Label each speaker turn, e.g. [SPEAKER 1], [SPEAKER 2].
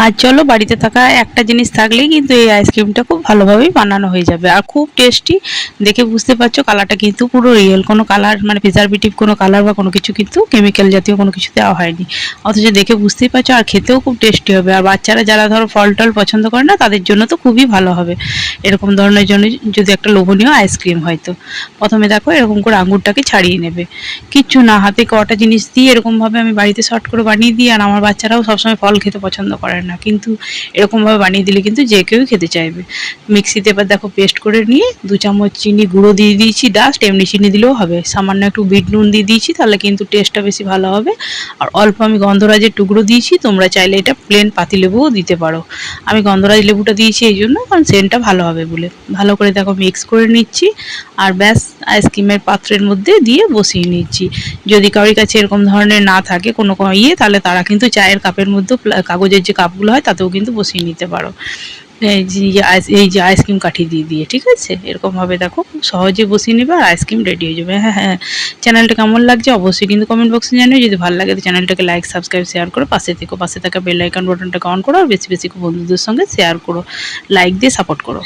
[SPEAKER 1] আর চলো, বাড়িতে থাকা একটা জিনিস থাকলেই কিন্তু এই আইসক্রিমটা খুব ভালোভাবেই বানানো হয়ে যাবে আর খুব টেস্টি। দেখে বুঝতে পারছো কালারটা কিন্তু পুরো রিয়েল, কোনো কালার মানে প্রিজারভেটিভ কোনো কালার বা কোনো কিছু কিন্তু কেমিক্যাল জাতীয় কোনো কিছু দেওয়া হয়নি। অথচ দেখে বুঝতেই পারছো, আর খেতেও খুব টেস্টি হবে। আর বাচ্চারা যারা ধরো ফল টল পছন্দ করে না, তাদের জন্য তো খুবই ভালো হবে এরকম ধরনের জন্য যদি একটা লোভনীয় আইসক্রিম হয়। তো প্রথমে দেখো এরকম করে আঙুরটাকে ছাড়িয়ে নেবে, কিচ্ছু না, হাতে কটা জিনিস দিয়ে এরকমভাবে আমি বাড়িতে শর্ট করে বানিয়ে দিই। আর আমার বাচ্চারাও সবসময় ফল খেতে পছন্দ করে না, কিন্তু এরকমভাবে বানিয়ে দিলে কিন্তু যে কেউই খেতে চাইবে। মিক্সিতে এবার দেখো পেস্ট করে নিয়ে 2 চামচ চিনি গুঁড়ো দিয়ে দিয়েছি, ডাস্ট এমনি চিনি দিলেও হবে, সামান্য একটু বিট নুন দিয়ে দিয়েছি, তাহলে কিন্তু টেস্টটা বেশি ভালো হবে। আর অল্প আমি গন্ধরাজের টুকরো দিয়েছি, তোমরা চাইলে এটা প্লেন পাতিলেবুও দিতে পারো। আমি গন্ধরাজ লেবুটা দিয়েছি এই জন্য, কারণ সেন্টটা ভালো হবে বলে। ভালো করে দেখো মিক্স করে নিচ্ছি, আর ব্যাস আইসক্রিমের পাত্রের মধ্যে দিয়ে বসিয়ে নিচ্ছি। যদি কারোর কাছে এরকম ধরনের না থাকে কোনো তাহলে তারা কিন্তু চায়ের কাপের মধ্যে, কাগজের যে কাপগুলো হয় তাতেও কিন্তু বসিয়ে নিতে পারো। এই যে আইসক্রিম কাঠি দিয়ে দিয়ে, ঠিক আছে, এরকমভাবে দেখো খুব সহজে বসিয়ে নেবে আর আইসক্রিম রেডি হয়ে যাবে। হ্যাঁ হ্যাঁ, চ্যানেলটা কেমন লাগছে অবশ্যই কিন্তু কমেন্ট বক্সে জানিও। যদি ভালো লাগে তো চ্যানেলটাকে লাইক সাবস্ক্রাইব শেয়ার করে পাশে থেকো, পাশে থাকা বেল আইকন বাটনটাকে অন করো আর বেশি বেশি বন্ধুদের সঙ্গে শেয়ার করো, লাইক দিয়ে সাপোর্ট করো।